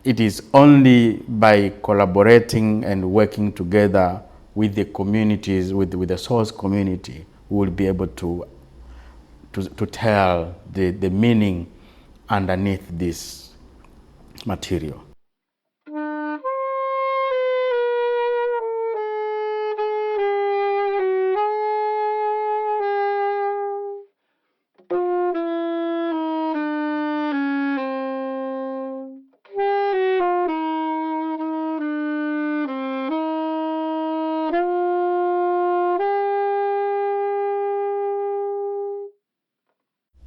it is only by collaborating and working together with the communities, with the source community, we will be able to tell the meaning underneath this material.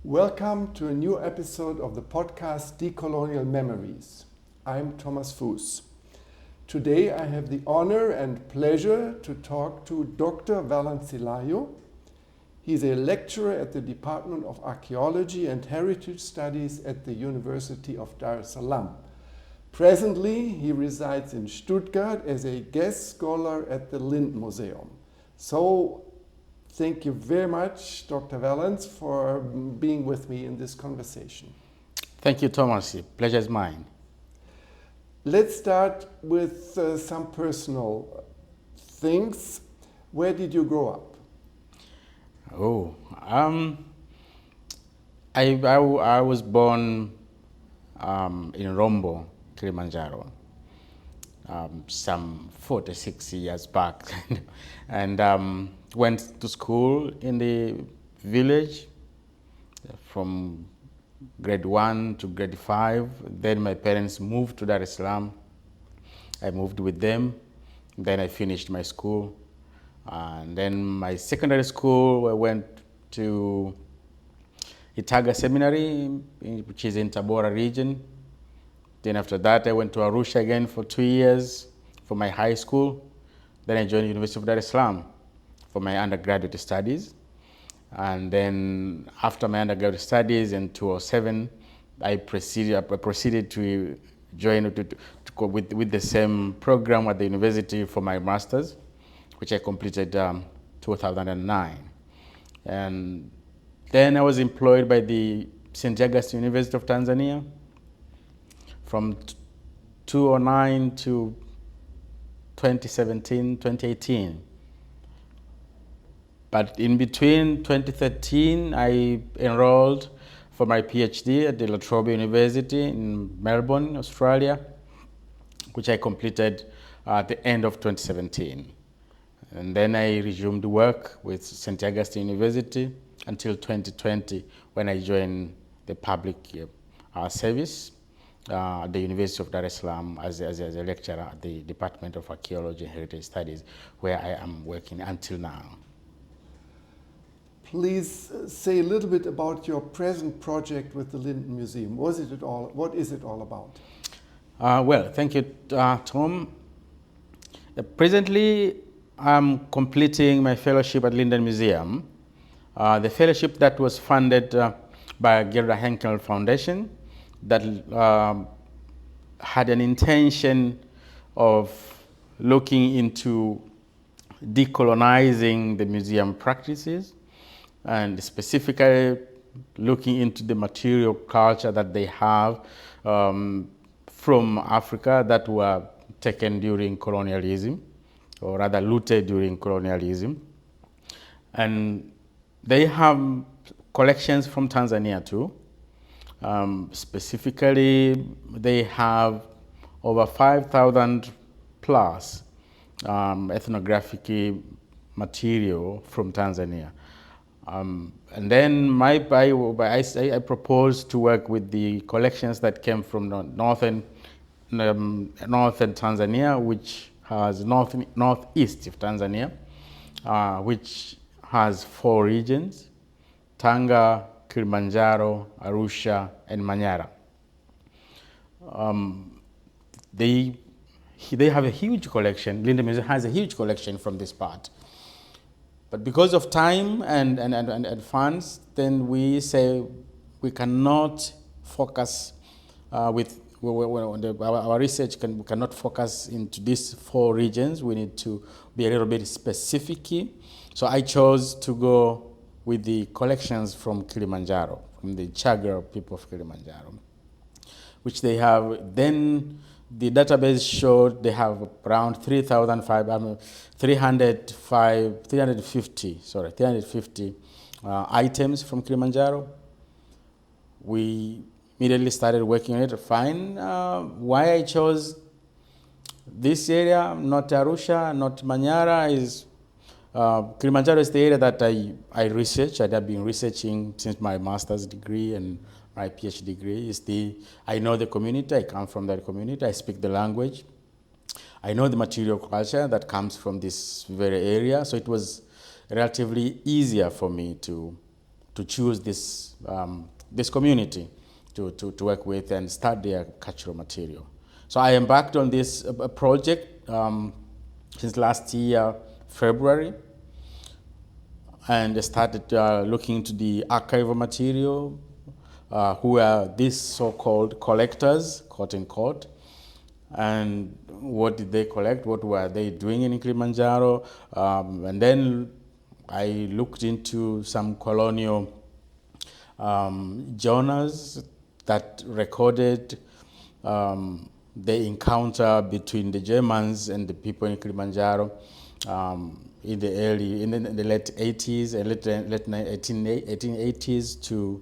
Welcome to a new episode of the podcast Decolonial Memories. I'm Thomas Fuß. Today I have the honor and pleasure to talk to Dr. Valence Silayo. He's a lecturer at the Department of Archaeology and Heritage Studies at the University of Dar es Salaam. Presently, he resides in Stuttgart as a guest scholar at the Lind Museum. So, thank you very much, Dr. Valence, for being with me in this conversation. Thank you, Thomas. Pleasure is mine. Let's start with some personal things. Where did you grow up? I was born in Rombo, Kilimanjaro, some 46 years back, and went to school in the village from grade 1 to grade 5. Then my parents moved to Dar es Salaam. I moved with them. Then I finished my school. And then my secondary school, I went to Itaga Seminary, which is in Tabora region. Then after that, I went to Arusha again for 2 years for my high school. Then I joined the University of Dar es Salaam for my undergraduate studies. And then after my undergraduate studies in 2007, I proceeded to join to go with the same program at the university for my master's, which I completed 2009. And then I was employed by the St. Augustine University of Tanzania from 2009 to 2017, 2018. But in between 2013, I enrolled for my PhD at the La Trobe University in Melbourne, Australia, which I completed at the end of 2017. And then I resumed work with St. Augustine University until 2020, when I joined the public service at the University of Dar es Salaam as a lecturer at the Department of Archaeology and Heritage Studies, where I am working until now. Please say a little bit about your present project with the Lind Museum. What is it all about? Well, thank you, Tom. Presently, I'm completing my fellowship at Lind Museum. The fellowship that was funded by Gerda Henkel Foundation that had an intention of looking into decolonizing the museum practices, and specifically looking into the material culture that they have from Africa that were taken during colonialism, or rather looted during colonialism. And they have collections from Tanzania too. Specifically, they have over 5,000 plus ethnographic material from Tanzania. And then I proposed to work with the collections that came from northern Tanzania, which has northeast of Tanzania, which has 4 regions: Tanga, Kilimanjaro, Arusha, and Manyara. They have a huge collection. Lind Museum has a huge collection from this part. But because of time and funds, then we say we cannot focus our research cannot focus into these 4 regions. We need to be a little bit specific. So I chose to go with the collections from Kilimanjaro, from the Chagar people of Kilimanjaro. which they have. Then the database showed they have around 350 items from Kilimanjaro. We immediately started working on it. Fine. Why I chose this area, not Arusha, not Manyara, is Kilimanjaro is the area that I research. I have been researching since my master's degree and my PhD degree. I know the community. I come from that community. I speak the language. I know the material culture that comes from this very area. So it was relatively easier for me to choose this community to work with and start their cultural material. So I embarked on this project since last year, February, and I started looking into the archival material, who are these so-called collectors, quote unquote, and what did they collect, what were they doing in Kilimanjaro, and then I looked into some colonial journals that recorded the encounter between the Germans and the people in Kilimanjaro in the late 80s and late 1880s to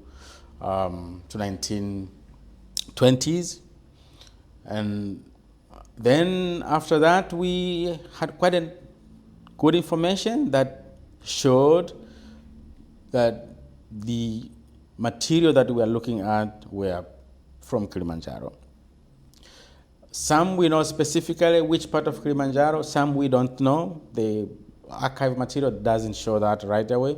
1920s. And then after that, we had quite a good information that showed that the material that we are looking at were from Kilimanjaro. Some we know specifically which part of Kilimanjaro, some we don't know. The archive material doesn't show that right away.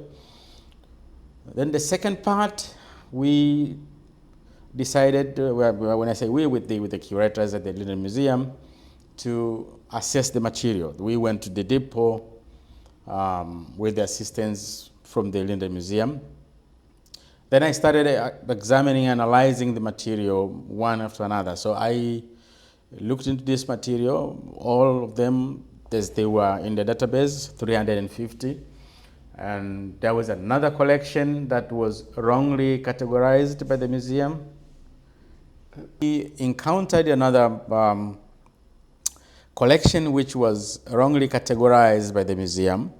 Then the second part, we decided, when I say we, with the curators at the Linden Museum, to assess the material. We went to the depot with the assistance from the Linden Museum. Then I started examining, analyzing the material one after another. So I looked into this material, all of them, they were in the database, 350. And there was another collection that was wrongly categorized by the museum. We encountered another collection which was wrongly categorized by the museum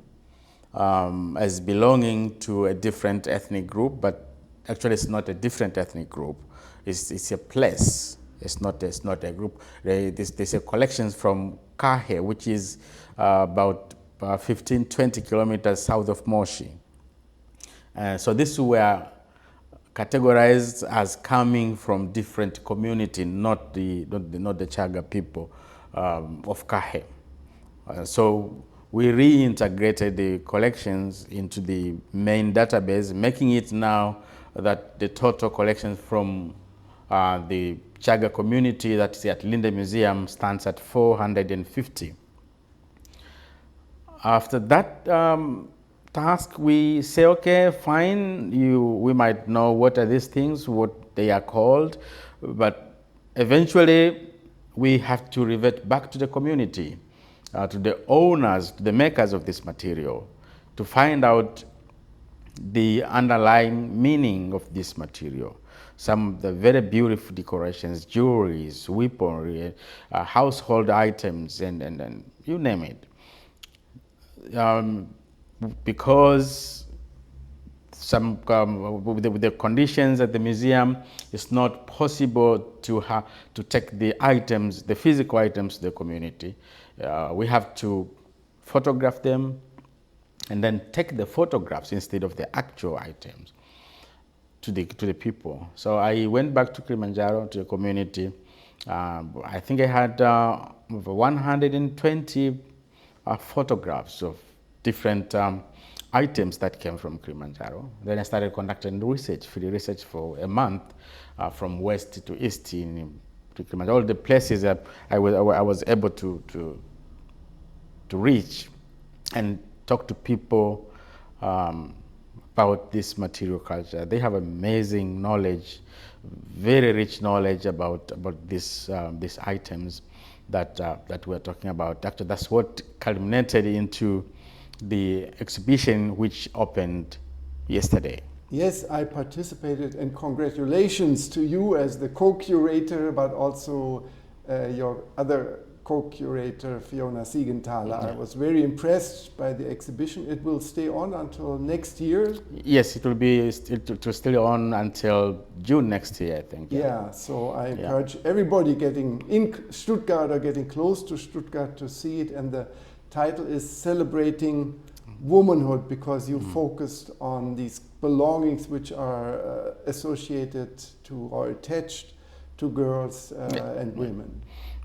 as belonging to a different ethnic group, but actually it's not a different ethnic group. It's a place. It's not a group. There's a collection from Kahe, which is about 15-20 kilometers south of Moshi. So these were categorized as coming from different community, not the Chaga people of Kahe. So we reintegrated the collections into the main database, making it now that the total collections from the Chaga community that is at Linden Museum stands at 450. After that task, we say, okay, fine, we might know what are these things, what they are called, but eventually we have to revert back to the community, to the owners, to the makers of this material, to find out the underlying meaning of this material. Some of the very beautiful decorations, jewelries, weaponry, household items, and you name it. Because some with the conditions at the museum, it's not possible to take the items, the physical items, to the community. We have to photograph them and then take the photographs instead of the actual items to the people. So I went back to Kilimanjaro, to the community. I think I had over 120 photographs of different items that came from Kilimanjaro. Then I started conducting field research for a month, from west to east to Kilimanjaro. All the places that I was able to reach and talk to people about this material culture. They have amazing knowledge, very rich knowledge about these items that we're talking about. Actually, that's what culminated into the exhibition which opened yesterday. Yes, I participated, and congratulations to you as the co-curator, but also your other co-curator, Fiona Siegenthaler. Yeah. I was very impressed by the exhibition. It will stay on until next year. Yes, it will be still on until June next year, I think. Yeah, so I encourage everybody getting in Stuttgart or getting close to Stuttgart to see it. And the title is Celebrating Womanhood, because you focused on these belongings which are associated to or attached to girls and women.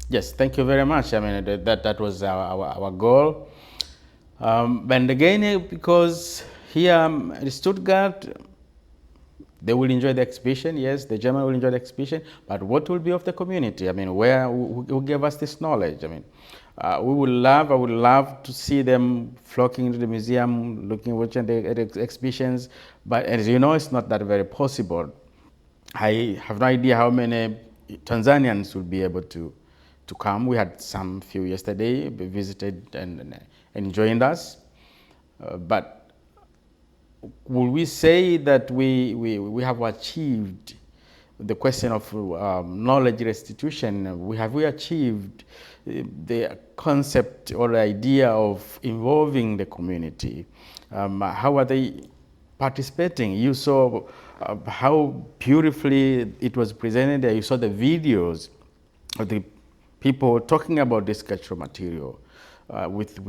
Yes, thank you very much. I mean, that was our goal. And again, because here in Stuttgart, they will enjoy the exhibition. Yes, the German will enjoy the exhibition. But what will be of the community? I mean, who gave us this knowledge? I mean, I would love to see them flocking into the museum, watching the exhibitions. But as you know, it's not that very possible. I have no idea how many Tanzanians will be able to come. We had some few yesterday, visited and joined us. But will we say that we have achieved the question of knowledge restitution? Have we achieved the concept or the idea of involving the community? How are they participating? You saw how beautifully it was presented there. You saw the videos of the people talking about this cultural material with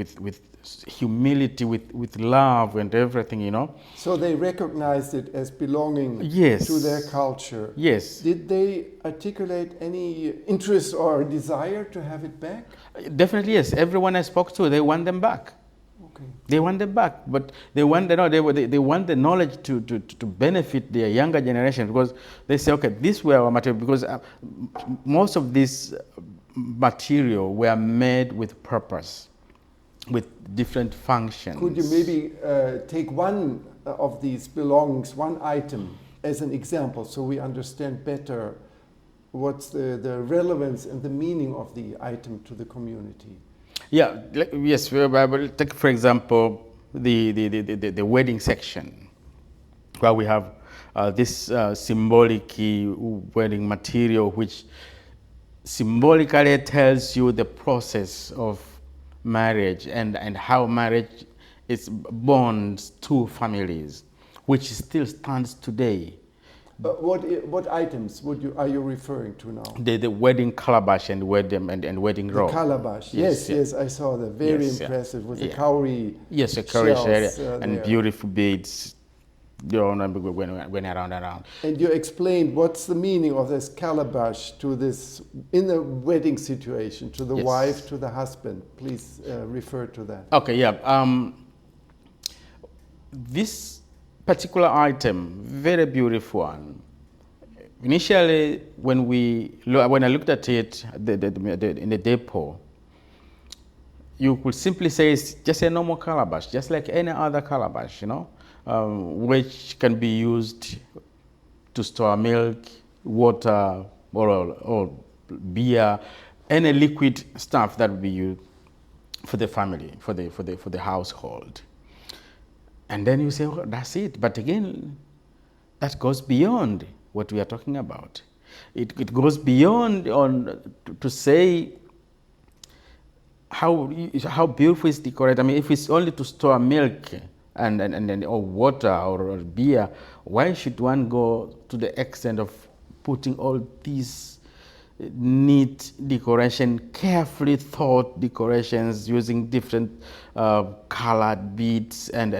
humility, with love and everything, you know. So they recognized it as belonging Yes. to their culture. Yes. Did they articulate any interest or desire to have it back? Definitely, yes. Everyone I spoke to, they want them back. Okay. They want them back, but they want they want the knowledge to benefit their younger generation, because they say, okay, this were our material, because most of this material were made with purpose, with different functions. Could you maybe take one of these belongings, one item, as an example, so we understand better what's the relevance and the meaning of the item to the community? Yeah, yes. Well, take for example the wedding section, where we have this symbolic wedding material, which symbolically tells you the process of marriage and how marriage is bonds two families, which still stands today. What items are you referring to now? The wedding calabash and wedding robe. The calabash. Yes, I saw that. Very impressive with the cowrie. Yes, a cowrie shells, and there. beautiful beads. Going around. And you explained what's the meaning of this calabash to this, in the wedding situation, to the wife, to the husband. Please refer to that. Okay, yeah. This particular item, very beautiful one. Initially, when I looked at it in the depot, you could simply say it's just a normal calabash, just like any other calabash, you know, which can be used to store milk, water, or beer, any liquid stuff that would be used for the family, for the household. And then you say, oh, that's it. But again, that goes beyond what we are talking about. It goes beyond to say how beautiful is decorated. I mean, if it's only to store milk or water or beer, why should one go to the extent of putting all these neat decoration, carefully thought decorations using different colored beads and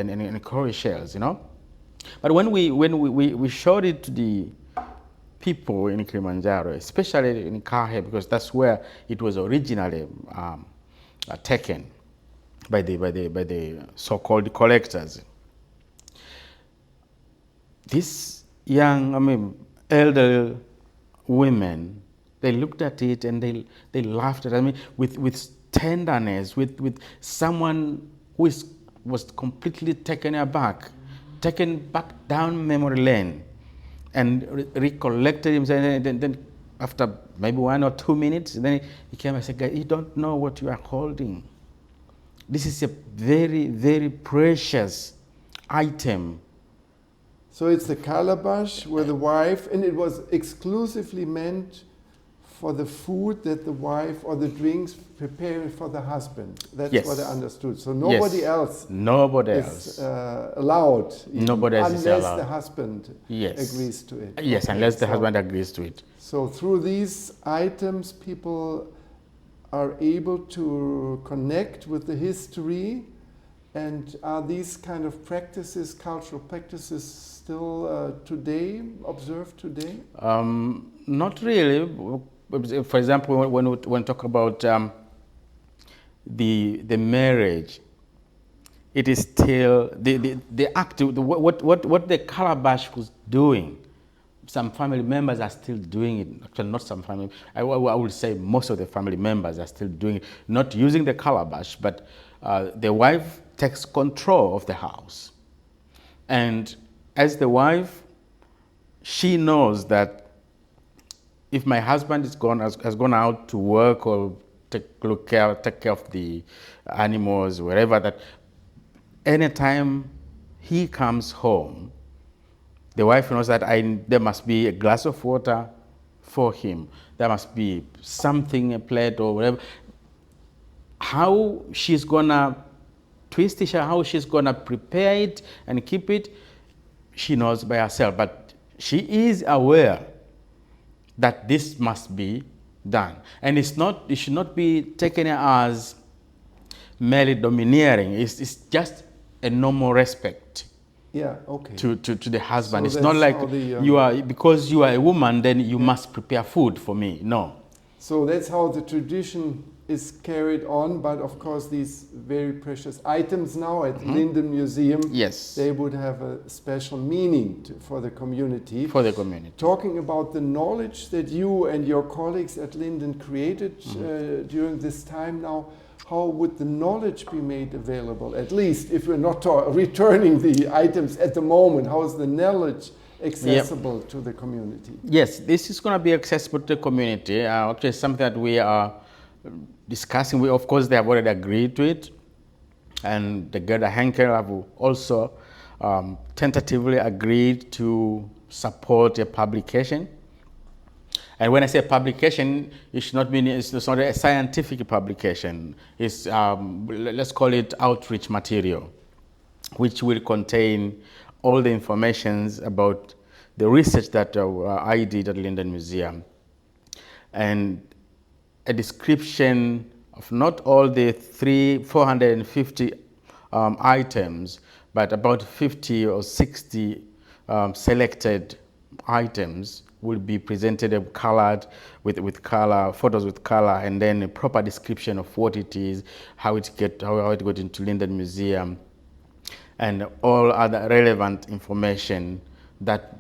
cowrie shells, you know? But when we showed it to the people in Kilimanjaro, especially in Kahe, because that's where it was originally taken by the so-called collectors. These young, elder women, they looked at it and they laughed at it. I mean, with tenderness, with someone who was completely taken aback, taken back down memory lane, and recollected himself. And then after maybe 1 or 2 minutes, then he came and said, "You don't know what you are holding. This is a very, very precious item So it's the calabash where the wife, and it was exclusively meant for the food that the wife or the drinks preparing for the husband. That's Yes. what I understood. So nobody Yes. else Nobody is else. allowed, even, Nobody else is unless allowed. the husband Yes. agrees to it. Yes, Okay, unless the so- husband agrees to it. So through these items, people are able to connect with the history. And are these kind of practices, cultural practices, still today, observed today? Not really. For example, when we talk about the marriage, it is still the act, what the calabash was doing. Some family members are still doing it. Actually, not some family. I would say most of the family members are still doing it, not using the calabash, but the wife takes control of the house. And as the wife, she knows that if my husband has gone out to work or take care of the animals, wherever, that anytime he comes home, the wife knows that there must be a glass of water for him. There must be something, a plate or whatever. How she's gonna twist it, how she's gonna prepare it and keep it, she knows by herself. But she is aware that this must be done. And it should not be taken as merely domineering. It's just a normal respect. Yeah, okay. To the husband. So it's not like how the, you are, because you are a woman, then you must prepare food for me. No. So that's how the tradition is carried on, but of course these very precious items now at Linden Museum, Yes. they would have a special meaning for the community. For the community. Talking about the knowledge that you and your colleagues at Linden created during this time now, how would the knowledge be made available? At least if we're not returning the items at the moment, how is the knowledge accessible to the community? Yes, this is going to be accessible to the community. Actually, it's something that we are discussing. Of course, they have already agreed to it. And the Gerda Henkel have also tentatively agreed to support a publication. And when I say publication, it should not mean it's not a scientific publication. It's, let's call it outreach material, which will contain all the informations about the research that I did at Linden Museum. And a description of not all the 450 items, but about 50 or 60 selected items will be presented colored with color, photos with color, and then a proper description of what it is, how it got into Linden Museum, and all other relevant information that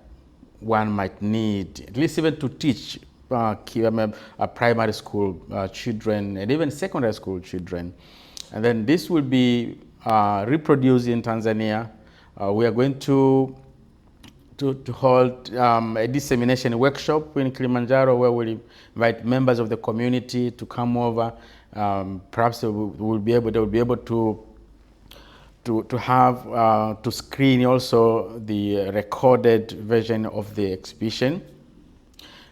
one might need, at least even to teach primary school children and even secondary school children. And then this will be reproduced in Tanzania. We are going to hold a dissemination workshop in Kilimanjaro where we'll invite members of the community to come over. Perhaps they will be able to have to screen also the recorded version of the exhibition.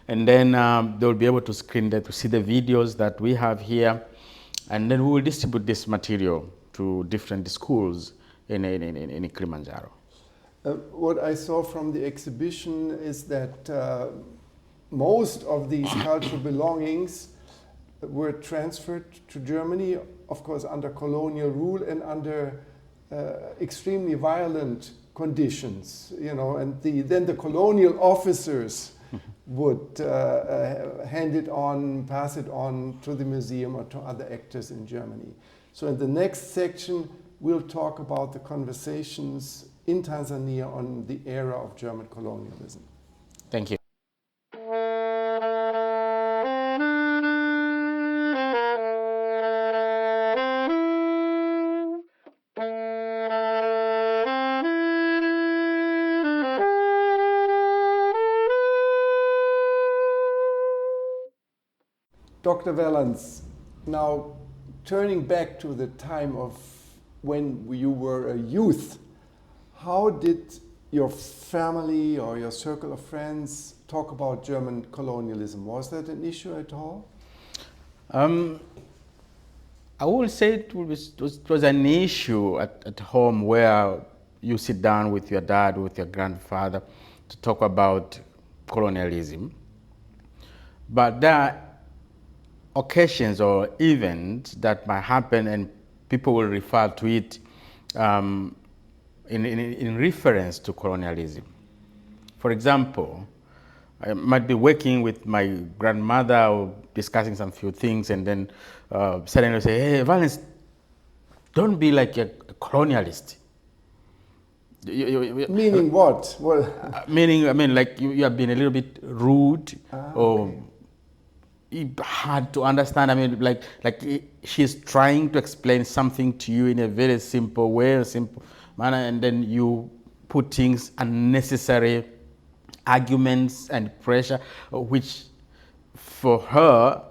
And then they will be able to screen that, to see the videos that we have here. And then we will distribute this material to different schools in Kilimanjaro. What I saw from the exhibition is that most of these cultural belongings were transferred to Germany, of course under colonial rule and under extremely violent conditions, you know, and then the colonial officers would hand it on, pass it on to the museum or to other actors in Germany. So in the next section, we'll talk about the conversations in Tanzania on the era of German colonialism. Thank you. Dr. Valence, now turning back to the time of when you were a youth, how did your family or your circle of friends talk about German colonialism? Was that an issue at all? Um, I would say it was an issue at home where you sit down with your dad, with your grandfather, to talk about colonialism. But there are occasions or events that might happen and people will refer to it um, in reference to colonialism. For example, I might be working with my grandmother or discussing some few things and then suddenly say, hey, Valence, don't be like a colonialist. Meaning what? Well, Meaning, I mean, like you have been a little bit rude or hard to understand. I mean, she's trying to explain something to you in a very simple way, a simple manner, and then you put things unnecessary arguments and pressure, which for her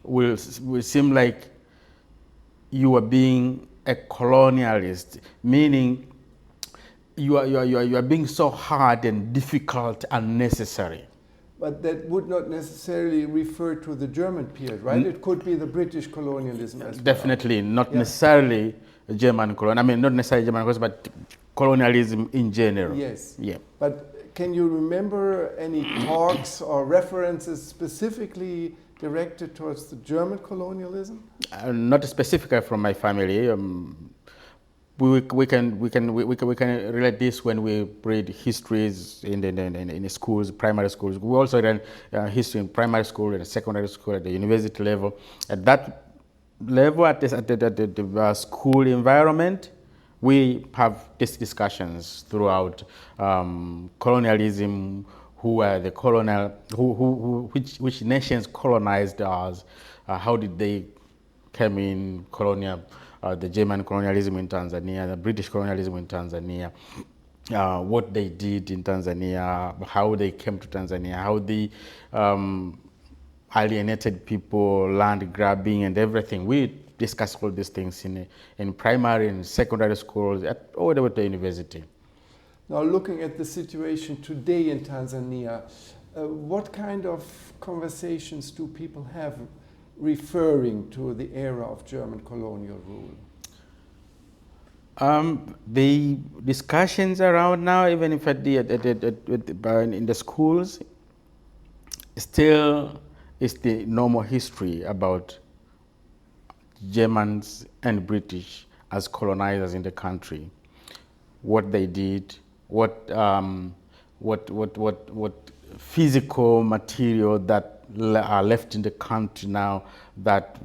will seem like you are being a colonialist, meaning you are being so hard and difficult and necessary. but that would not necessarily refer to the German period, right? It could be the British colonialism as well. Definitely not necessarily German colonialism. I mean, not necessarily German colonialism, but colonialism in general. Yes. Yeah. But can you remember any talks or references specifically directed towards the German colonialism? Not specifically from my family. We can relate this when we read histories in the schools, primary schools. We also read history in primary school and secondary school, at the university level. At that level, at the school environment, we have these discussions throughout colonialism. Who were the colonial? Which nations colonized us? How did they came in colonial? The German colonialism in Tanzania, the British colonialism in Tanzania, what they did in Tanzania, how they came to Tanzania, how they alienated people, land grabbing and everything. We discussed all these things in primary and secondary schools, all the way to university. Now, looking at the situation today in Tanzania, what kind of conversations do people have referring to the era of German colonial rule? The discussions around now, even if in the schools, still is the normal history about Germans and British as colonizers in the country, what they did, what physical material that are left in the country now that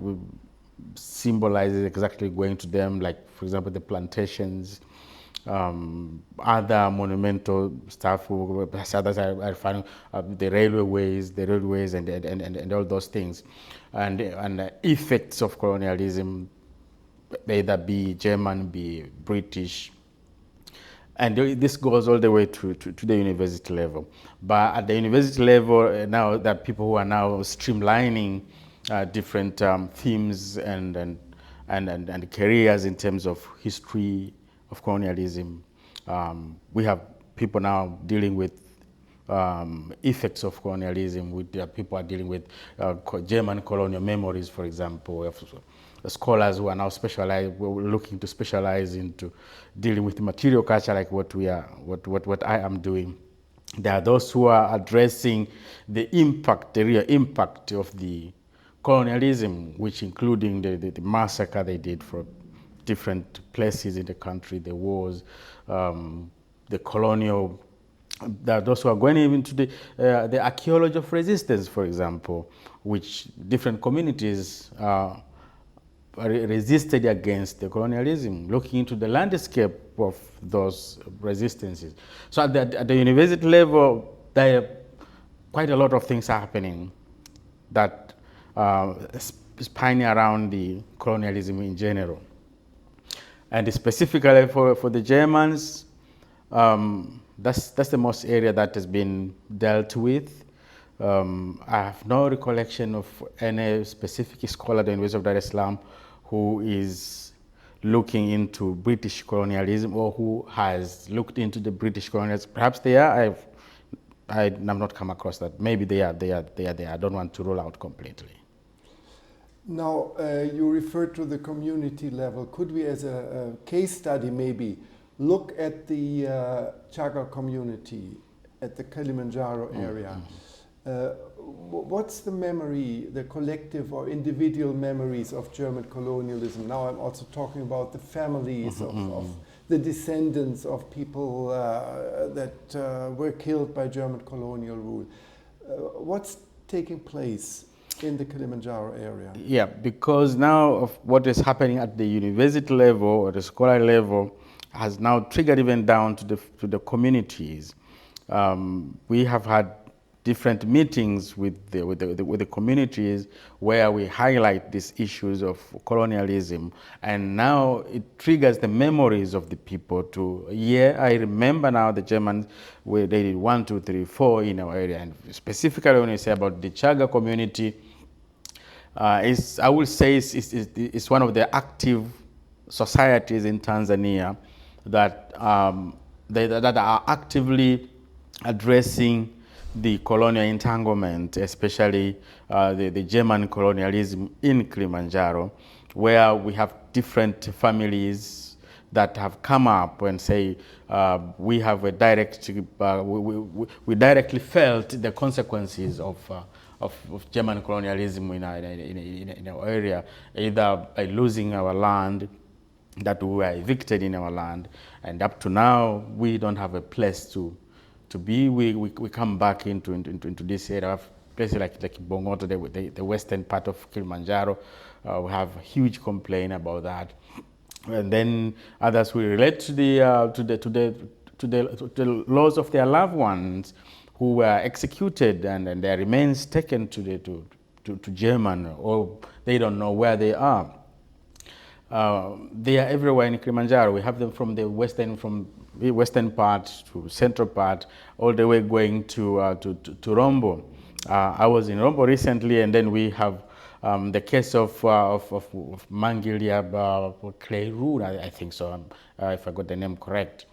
symbolizes exactly going to them, like for example the plantations, other monumental stuff. Others are finding the railways, and all those things, and the effects of colonialism, either be German, be British. And this goes all the way to the university level. But at the university level, now there are people who are now streamlining different themes and careers in terms of history of colonialism. We have people now dealing with effects of colonialism. People are dealing with German colonial memories, for example. We have scholars who are now looking to specialize into dealing with material culture, like what I am doing. There are those who are addressing the real impact of the colonialism, which including the massacre they did for different places in the country, the wars, the colonial. There are those who are going even to the archaeology of resistance, for example, which different communities resisted against the colonialism, looking into the landscape of those resistances. So at the university level, there are quite a lot of things happening that spine around the colonialism in general. And specifically for the Germans, that's the most area that has been dealt with. I have no recollection of any specific scholar at the University of Dar es Salaam who is looking into British colonialism or who has looked into the British colonialism. Perhaps they are. I've not come across that. Maybe they are. I don't want to rule out completely. Now, you referred to the community level. Could we, as a case study, maybe look at the Chaga community at the Kilimanjaro area? What's the memory, the collective or individual memories of German colonialism? Now I'm also talking about the families of the descendants of people that were killed by German colonial rule. What's taking place in the Kilimanjaro area? Yeah, because now of what is happening at the university level or the scholarly level has now triggered even down to the communities. We have had different meetings with the communities where we highlight these issues of colonialism, and now it triggers the memories of the people to, I remember now the Germans, where they did 1, 2, 3, 4 in our area. And specifically when you say about the Chaga community, I will say it's one of the active societies in Tanzania that that are actively addressing the colonial entanglement, especially the German colonialism in Kilimanjaro, where we have different families that have come up and say we have a direct, we directly felt the consequences of German colonialism in our area, either by losing our land, that we were evicted in our land, and up to now we don't have a place to be. We come back into this area of places like Bongoto, the western part of Kilimanjaro. We have a huge complaint about that, and then others will relate to the loss of their loved ones who were executed and their remains taken to German, or they don't know where they are. They are everywhere in Kilimanjaro. We have them from the western part to central part, all the way going to Rombo. I was in Rombo recently, and then we have the case of Mangilia Kleiru, I think so, if I got the name correct,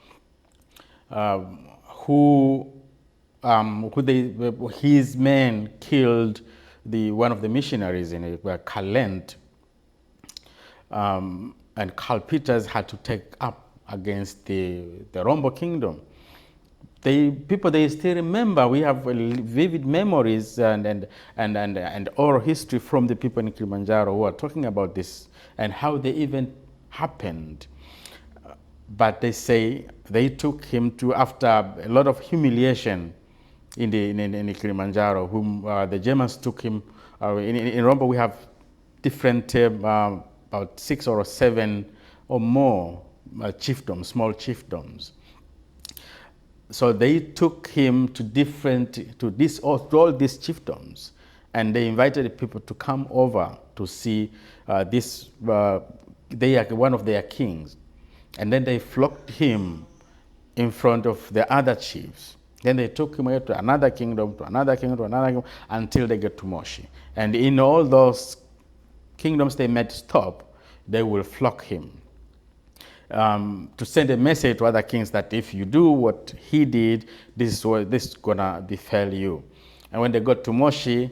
his men killed one of the missionaries in Calent. And Karl Peters had to take up against the Rombo kingdom. People still remember. We have vivid memories and oral history from the people in Kilimanjaro who are talking about this and how they even happened. But they say they took him to, after a lot of humiliation in the Kilimanjaro, whom the Germans took him. In Rombo we have different about 6 or 7 or more chiefdoms, small chiefdoms. So they took him to all these chiefdoms, and they invited people to come over to see this. They are one of their kings, and then they flogged him in front of the other chiefs. Then they took him away to another kingdom, to another kingdom, to another kingdom, until they get to Moshi. And in all those kingdoms they might stop, they will flog him to send a message to other kings that if you do what he did, this is gonna befall you. And when they got to Moshi,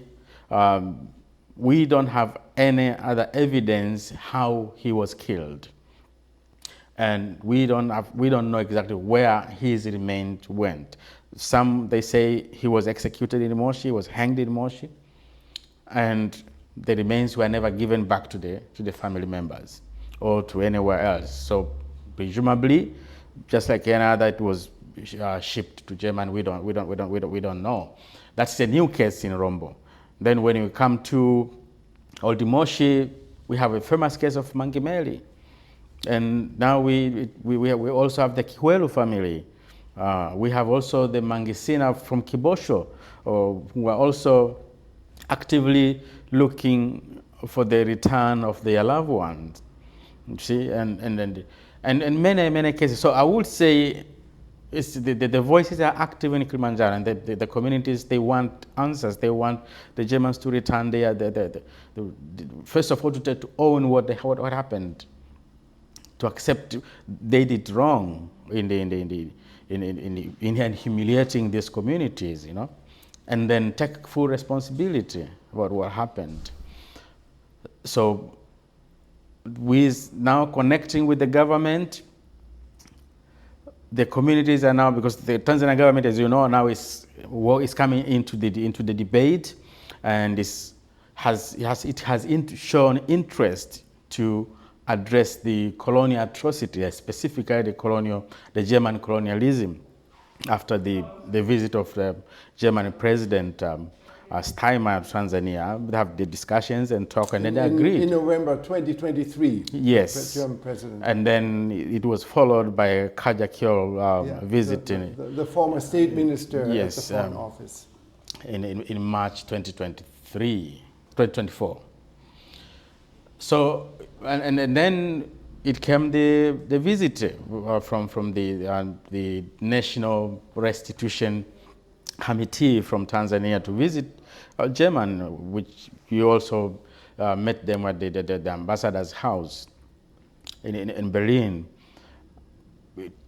we don't have any other evidence how he was killed, and we don't know exactly where his remains went. Some, they say he was executed in Moshi, was hanged in Moshi, and the remains were never given back to the family members or to anywhere else. So presumably, just like any other, it was shipped to Germany. We don't know. That's a new case in Rombo. Then when we come to Old Moshi, we have a famous case of Mangimeli, and now we also have the Kiwelu family. We have also the Mangisina from Kibosho, who are also actively looking for the return of their loved ones. You see, and many cases. So I would say the voices are active in Kilimanjaro, and the communities, they want answers. They want the Germans to return first of all to own what happened to accept they did wrong in humiliating these communities, and then take full responsibility about what happened. So we now connecting with the government. The communities are now, because the Tanzanian government, as you know, now is coming into the debate, and it has shown interest to address the colonial atrocity, specifically the German colonialism, after the visit of the German president Steinmeier to Tanzania. They have the discussions and talk, and then they agreed. In November 2023, yes, the German president. And then it was followed by a Kajakyo visit. The former state minister yes, at the Foreign Office. In March 2024. So, and then it came the visit from the National Restitution Committee from Tanzania to visit German, which you also met them at the ambassador's house in Berlin,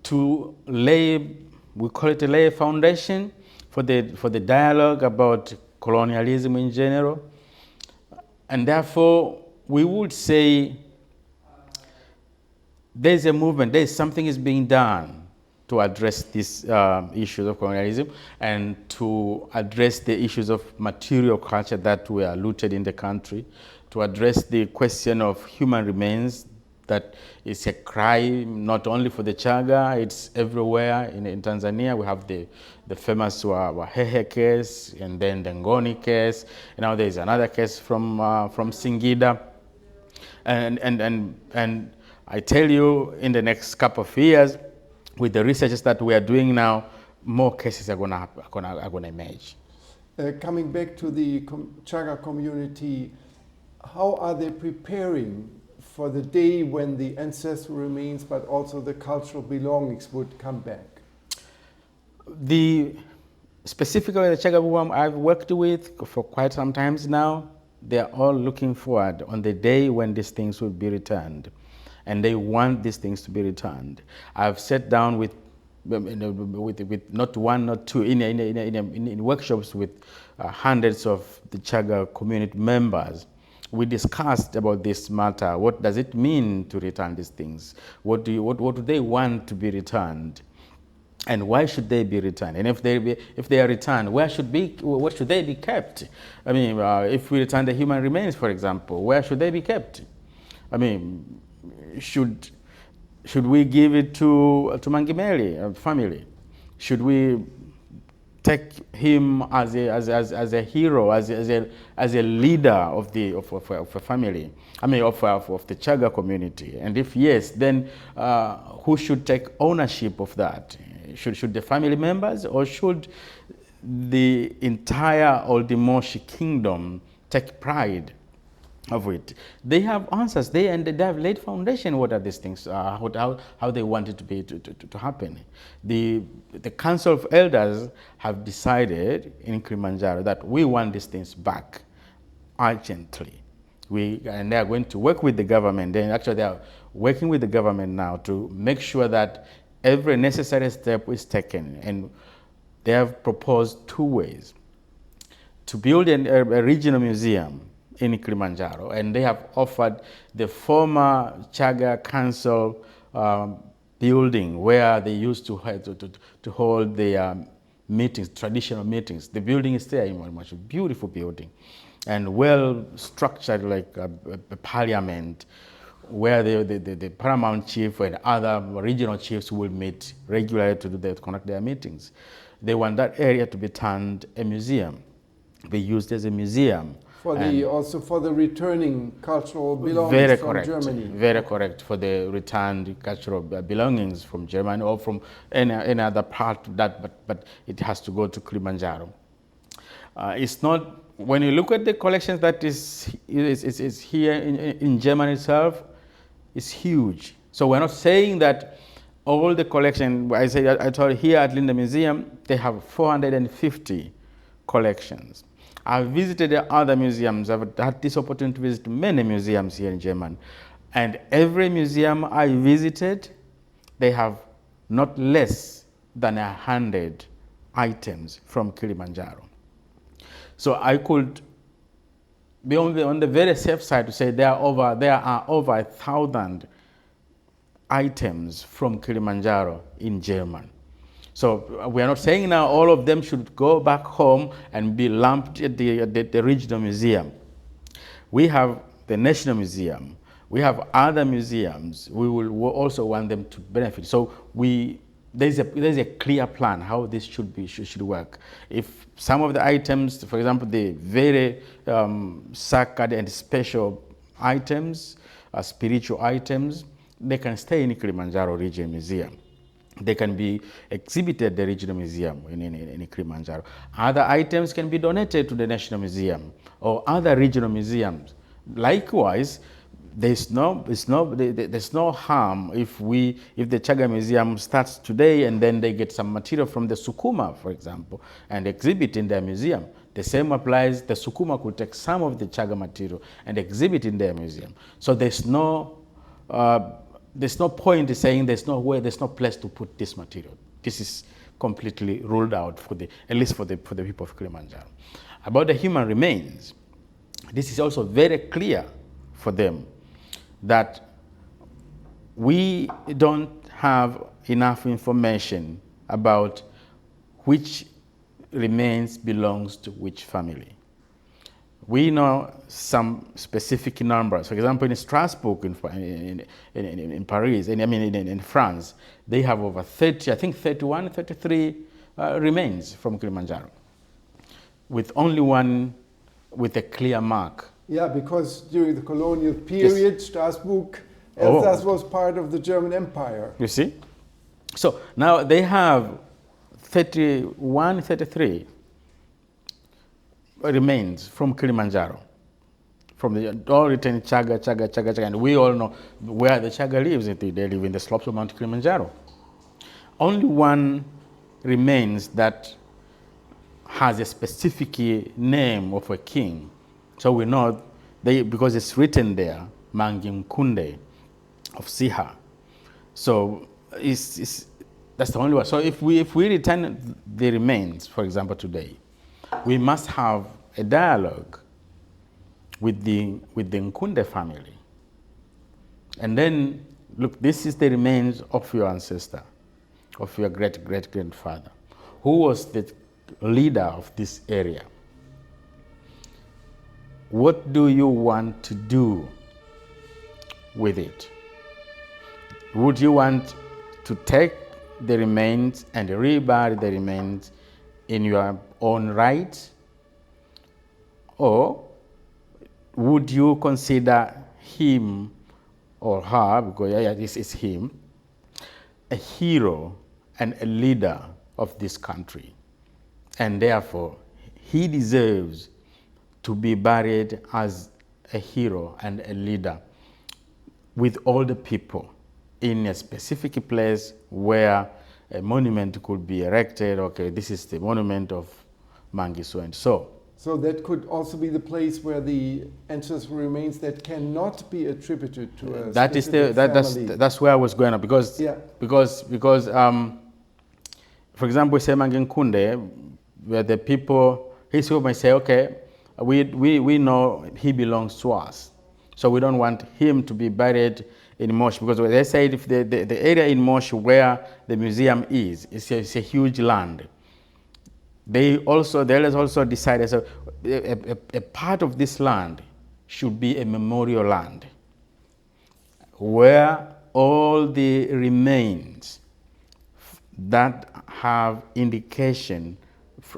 to lay, we call it a lay foundation for the dialogue about colonialism in general. And therefore, we would say there's a movement, there's something is being done to address these issues of colonialism and to address the issues of material culture that were looted in the country, to address the question of human remains that is a crime not only for the Chaga, it's everywhere in Tanzania. We have the famous Wahehe case, and then the Ngoni case. Now there's another case from Singida. And I tell you, in the next couple of years, with the researches that we are doing now, more cases are gonna emerge. Coming back to the Chaga community, how are they preparing for the day when the ancestral remains, but also the cultural belongings would come back? Specifically the Chaga who I've worked with for quite some time now, they are all looking forward on the day when these things will be returned. And they want these things to be returned. I've sat down with not one, not two, in workshops with hundreds of the Chaga community members. We discussed about this matter. What does it mean to return these things? What do they want to be returned? And why should they be returned? And if they are returned, what should they be kept? I mean, if we return the human remains, for example, where should they be kept? I mean, should we give it to Mangimeli family? Should we take him as a hero, as a leader of a family? I mean, of the Chaga community. And if yes, then who should take ownership of that? Should the family members, or should the entire Oldimoshi kingdom take pride of it? They have answers. They have laid foundation. What are these things? How they want it to happen? The Council of Elders have decided in Kilimanjaro that we want these things back urgently. And they are going to work with the government. They are working with the government now to make sure that every necessary step is taken. And they have proposed two ways: to build a regional museum in Kilimanjaro, and they have offered the former Chaga Council building where they used to hold their meetings, traditional meetings. The building is there in Oldimoshi, a beautiful building, and well structured like a parliament, where the paramount chief and other regional chiefs will meet regularly to conduct their meetings. They want that area to be turned a museum, be used as a museum. Also for the returning cultural belongings from Germany. Very correct, for the returned cultural belongings from Germany or from any other part of that, but it has to go to Kilimanjaro. It's not, when you look at the collections that is here in Germany itself, it's huge. So we're not saying that all the collection, I told you here at Linda Museum, they have 450 collections. I've visited other museums. I've had this opportunity to visit many museums here in Germany. And every museum I visited, they have not less than 100 items from Kilimanjaro. So I could be on the very safe side to say there are over 1,000 items from Kilimanjaro in German. So we are not saying now all of them should go back home and be lumped at the regional museum. We have the National Museum. We have other museums. We will also want them to benefit. So there's a clear plan how this should work. If some of the items, for example, the very sacred and special items, spiritual items, they can stay in Kilimanjaro Regional Museum. They can be exhibited at the regional museum in Kilimanjaro. Other items can be donated to the National Museum or other regional museums. Likewise, there's no harm if the Chaga Museum starts today and then they get some material from the Sukuma, for example, and exhibit in their museum. The same applies. The Sukuma could take some of the Chaga material and exhibit in their museum. So there's no point in saying there's no place to put this material. This is completely ruled out at least for the people of Kilimanjaro. About the human remains, this is also very clear for them that we don't have enough information about which remains belongs to which family. We know some specific numbers. For example, in Strasbourg, in Paris, in France, they have over 30, I think 31, 33 remains from Kilimanjaro, with only one with a clear mark. Yeah, because during the colonial period, yes, Strasbourg, Alsace was part of the German Empire. You see? So now they have 31, 33 remains from Kilimanjaro, from the all written Chaga, and we all know where the Chaga lives. They live in the slopes of Mount Kilimanjaro. Only one remains that has a specific name of a king. So we know because it's written there, Manginkunde of Siha. So that's the only one. So if we return the remains, for example, today, we must have a dialogue with the Nkunde family. And then, look, this is the remains of your ancestor, of your great-great-grandfather, who was the leader of this area. What do you want to do with it? Would you want to take the remains and rebury the remains in your own right? Or would you consider him or her, because this is him, a hero and a leader of this country? And therefore, he deserves to be buried as a hero and a leader with all the people in a specific place where a monument could be erected. Okay, this is the monument of Mangi so and so. So that could also be the place where the ancestral remains that cannot be attributed to a specific family. That's where I was going, because for example, we say Mangi Nkunde, where the people, his people may say, okay, we know he belongs to us, so we don't want him to be buried in Moshi, because they said if the area in Moshi where the museum is, it's a huge land. The elders also decided so a part of this land should be a memorial land, where all the remains that have indication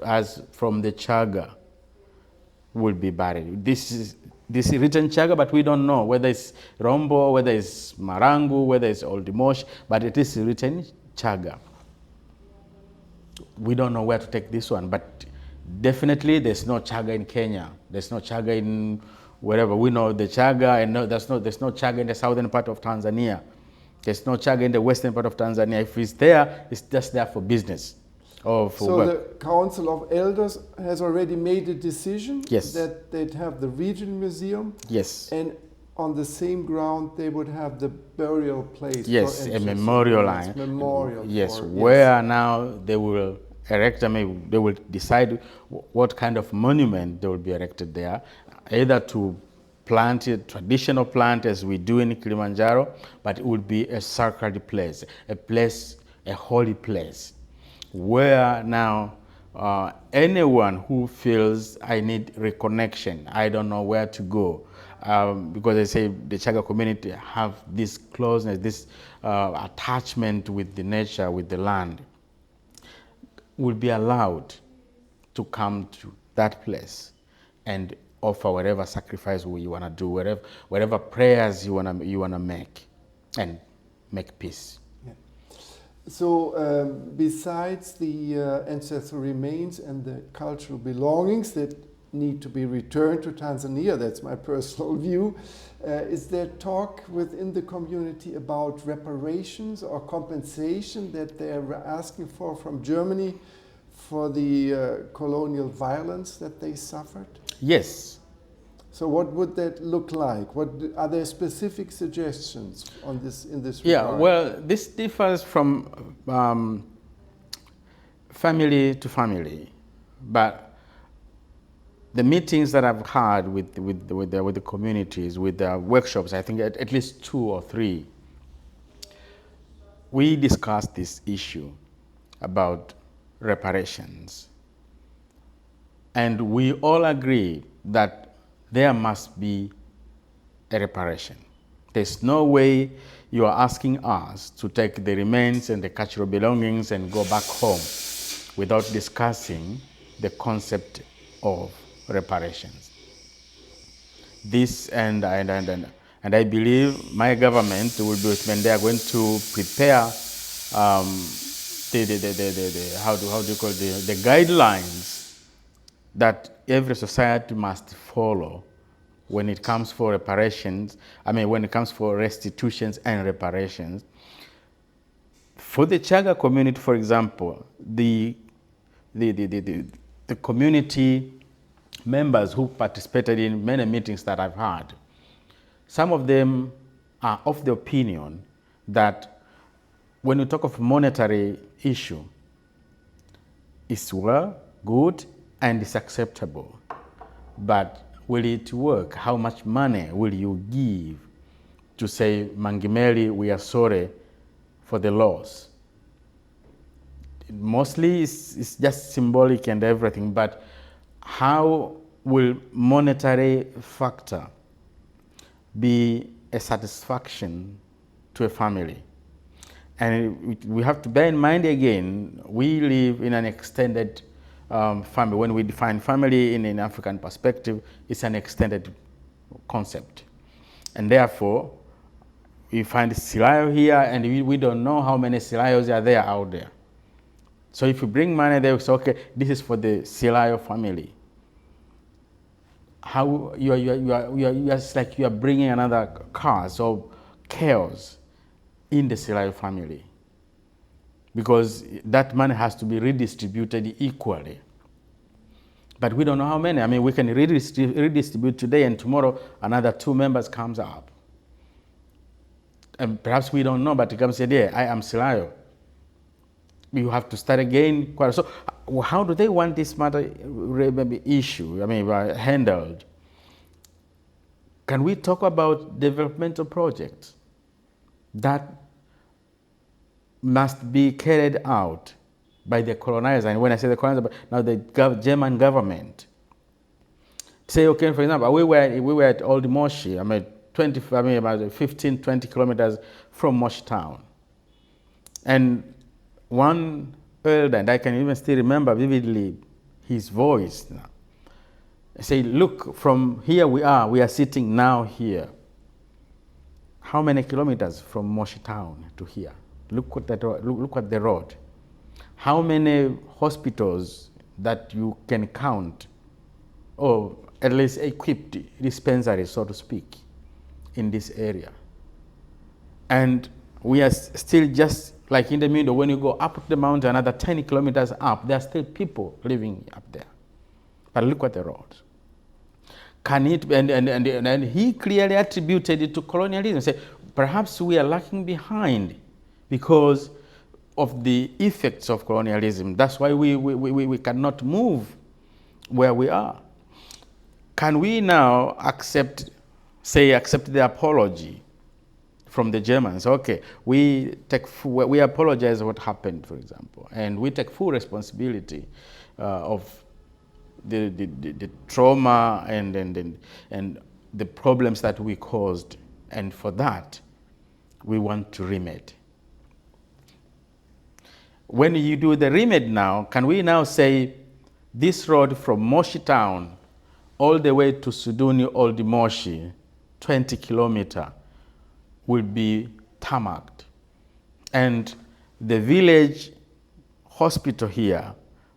as from the Chaga will be buried. This is written Chaga, but we don't know whether it's Rombo, whether it's Marangu, whether it's Old Mosh, but it is written Chaga. We don't know where to take this one, but definitely there's no Chaga in Kenya. There's no Chaga in wherever. We know the Chaga, and there's no Chaga in the southern part of Tanzania. There's no Chaga in the western part of Tanzania. If it's there, it's just there for business. Or for work. The Council of Elders has already made a decision, yes, that they'd have the regional museum. Yes. And on the same ground they would have the burial place. Yes, for a ancestral memorial remains, line. Memorial. Yes, for, where now they will erect, they will decide what kind of monument they will be erected there, either to plant a traditional plant as we do in Kilimanjaro, but it would be a sacred place, a holy place, where now anyone who feels I need reconnection, I don't know where to go, because they say the Chaga community have this closeness, this attachment with the nature, with the land, will be allowed to come to that place and offer whatever sacrifice you want to do, whatever prayers you want to make, and make peace. Yeah. So besides the ancestral remains and the cultural belongings that need to be returned to Tanzania, that's my personal view, is there talk within the community about reparations or compensation that they're asking for from Germany for the colonial violence that they suffered? Yes. So what would that look like? Are there specific suggestions on this in this regard? Yeah, well, this differs from family to family, but the meetings that I've had with the communities, with the workshops, I think at least 2 or 3, we discussed this issue about reparations. And we all agree that there must be a reparation. There's no way you are asking us to take the remains and the cultural belongings and go back home without discussing the concept of reparations. This and I believe my government will be, when they are going to prepare the guidelines that every society must follow when it comes for reparations, when it comes for restitutions and reparations. For the Chaga community, for example, the community members who participated in many meetings that I've had, some of them are of the opinion that when you talk of monetary issue, it's well, good, and it's acceptable. But will it work? How much money will you give to say, Mangimeli, we are sorry for the loss? Mostly it's just symbolic and everything, but how will monetary factor be a satisfaction to a family? And we have to bear in mind again, we live in an extended family. When we define family in an African perspective, it's an extended concept. And therefore, we find Silayo here, and we don't know how many Silayos are there out there. So if you bring money, they will say, okay, this is for the Silayo family. How it's like you are bringing another cause or chaos in the Silayo family, because that money has to be redistributed equally. But we don't know how many. We can redistribute today, and tomorrow another 2 members comes up. And perhaps we don't know, but it comes and say, yeah, I am Silayo. You have to start again. So how do they want this matter issue, handled? Can we talk about developmental projects that must be carried out by the colonizer? And when I say the colonizer, now the German government. Say, okay, for example, we were at Old Moshi, about 15, 20 kilometers from Moshi town. And one elder, and I can even still remember vividly his voice now, say, look, from here we are sitting now here. How many kilometers from Moshi town to here? Look at the road. How many hospitals that you can count, or at least equipped dispensaries, so to speak, in this area? And we are still just like in the middle. When you go up the mountain, another 10 kilometers up, there are still people living up there. But look at the road. can it, and he clearly attributed it to colonialism, said perhaps we are lagging behind because of the effects of colonialism. That's why we cannot move where we are. Can we now accept the apology from the Germans? Okay, we apologize for what happened, for example, and we take full responsibility of the trauma and the problems that we caused, and for that we want to remedy. When you do the remedy now, can we now say this road from Moshi town all the way to Suduni Old Moshi, 20 kilometers, will be tarmacked, and the village hospital here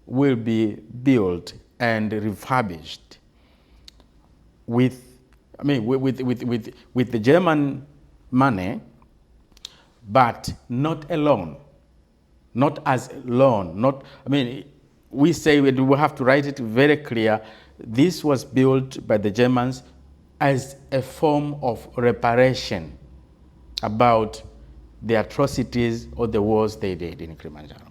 will be built and refurbished with the German money, but not alone, not as loan. We say we have to write it very clear. This was built by the Germans as a form of reparation about the atrocities or the wars they did in Kilimanjaro.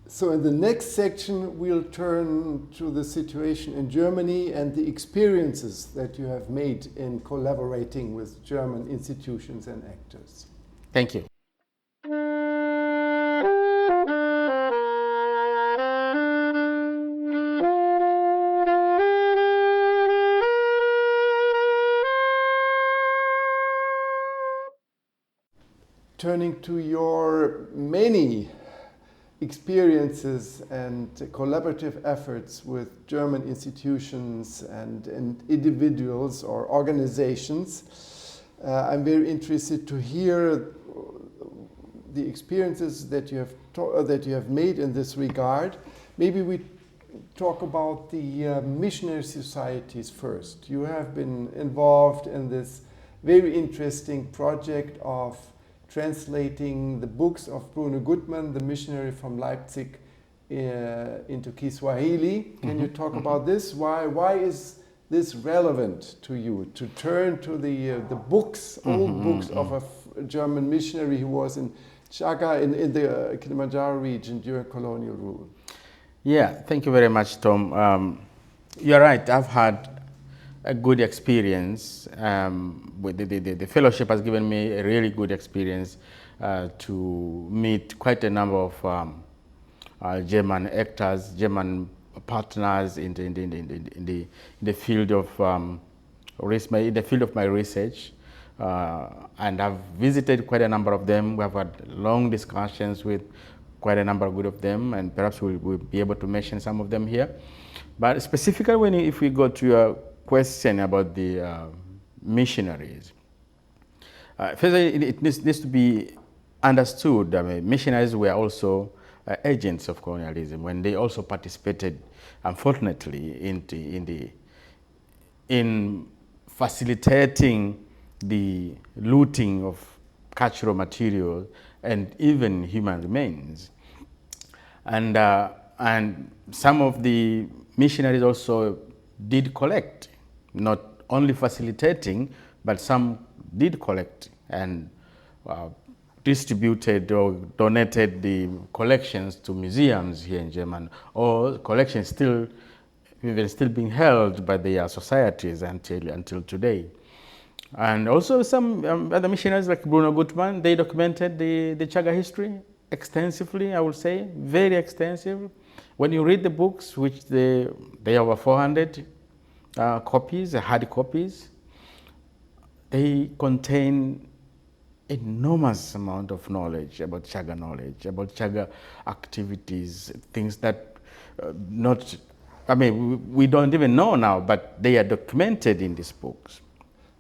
So in the next section, we'll turn to the situation in Germany and the experiences that you have made in collaborating with German institutions and actors. Thank you. Turning to your many experiences and collaborative efforts with German institutions and individuals or organizations, I'm very interested to hear the experiences that you have made in this regard. Maybe we talk about the missionary societies first. You have been involved in this very interesting project of translating the books of Bruno Gutmann, the missionary from Leipzig, into Kiswahili. Can you talk about this? Why is this relevant to you, to turn to the books, old books of a German missionary who was in Chaga, in the Kilimanjaro region during colonial rule? Yeah, thank you very much, Tom. You're right, I've had a good experience. With the fellowship has given me a really good experience to meet quite a number of German actors, German partners in the field of my research, and I've visited quite a number of them. We have had long discussions with quite a number of them, and perhaps we'll be able to mention some of them here. But specifically, if we go to your question about the missionaries. First, it needs to be understood that missionaries were also agents of colonialism when they also participated, unfortunately, in facilitating the looting of cultural material and even human remains. And some of the missionaries also did collect, not only facilitating, but some did collect and distributed or donated the collections to museums here in Germany, or collections still being held by their societies until today. And also some other missionaries like Bruno Gutmann, they documented the Chaga history extensively, I would say, very extensive. When you read the books, which they are over 400 copies, hard copies, they contain enormous amount of knowledge, about Chaga activities, things that we don't even know now, but they are documented in these books.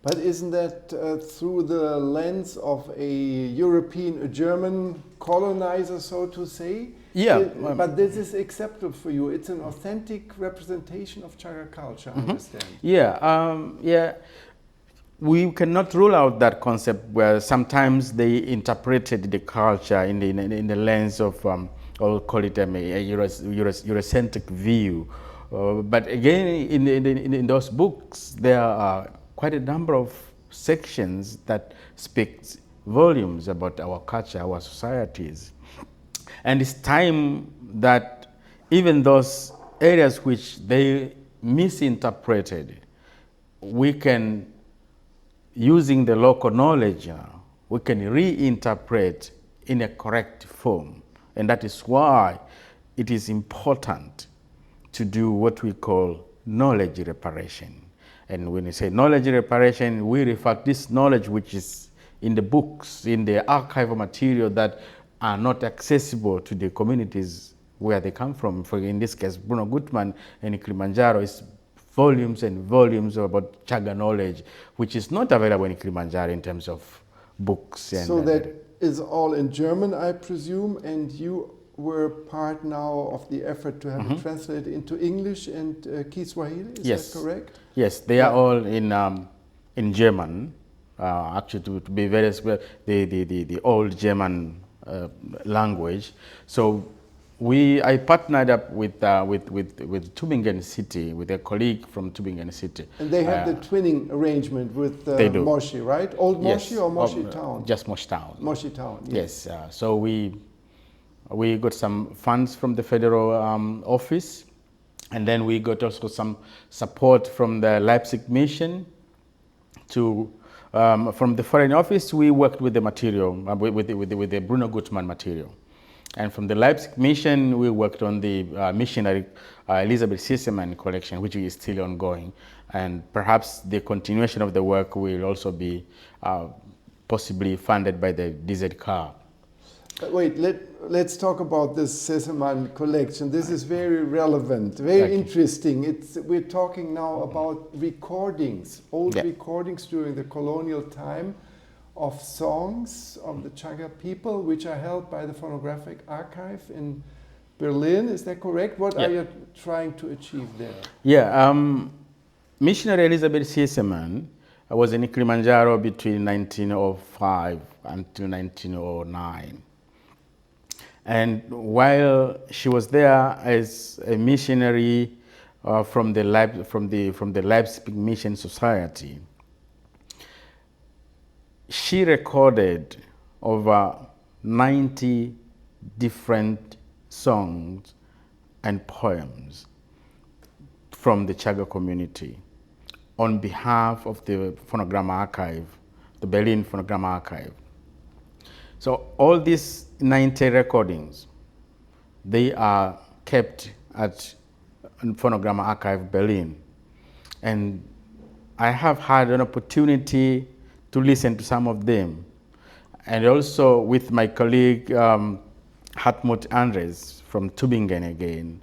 But isn't that through the lens of a German colonizer, so to say? Yeah. But this is acceptable for you. It's an authentic representation of Chaga culture, I understand. Yeah. We cannot rule out that concept where sometimes they interpreted the culture in the lens of, I'll call it a Eurocentric view, But again, in those books, there are quite a number of sections that speak volumes about our culture, our societies. And it's time that even those areas which they misinterpreted, we can, using the local knowledge now, we can reinterpret in a correct form. And that is why it is important to do what we call knowledge reparation. And when we say knowledge reparation, we refer to this knowledge which is in the books, in the archival material that are not accessible to the communities where they come from. For in this case, Bruno Gutmann and Kilimanjaro is volumes and volumes about Chaga knowledge, which is not available in Kilimanjaro in terms of books. And, so that is all in German, I presume, and you were part now of the effort to have it translated into English and Kiswahili, is that correct? Yes, they are all in German. Actually, to be very clear, the old German language. So I partnered up with Tübingen City, with a colleague from Tübingen City. And they have the twinning arrangement with Moshi, right? Old Moshi or Moshi Town? Just Moshi Town. Moshi Town, yes. Yes, so we got some funds from the federal office, and then we got also some support from the Leipzig Mission. From the foreign office, we worked with the material, with the Bruno Gutmann material. And from the Leipzig Mission, we worked on the missionary Elizabeth Sisseman collection, which is still ongoing. And perhaps the continuation of the work will also be possibly funded by the DZK. Wait, let's talk about this Sisseman collection. This is very relevant, very interesting. We're talking now about recordings, old recordings during the colonial time of songs of the Chaga people, which are held by the Phonographic Archive in Berlin. Is that correct? What are you trying to achieve there? Yeah, missionary Elizabeth Sisseman was in Kilimanjaro between 1905 until 1909. And while she was there as a missionary from the Leipzig Mission Society, she recorded over 90 different songs and poems from the Chaga community on behalf of the Phonogram Archive, the Berlin Phonogram Archive. So all these 90 recordings, they are kept at Phonogram Archive Berlin. And I have had an opportunity to listen to some of them. And also with my colleague, Hartmut Andres from Tübingen again,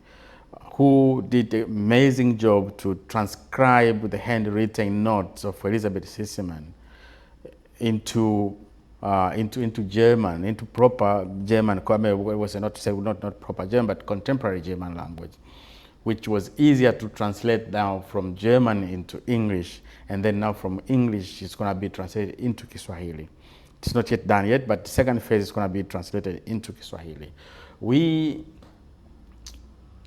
who did an amazing job to transcribe the handwritten notes of Elizabeth Sisseman into German, into proper German, was not proper German, but contemporary German language, which was easier to translate now from German into English, and then now from English it's going to be translated into Kiswahili. It's not yet done yet, but the second phase is going to be translated into Kiswahili. We,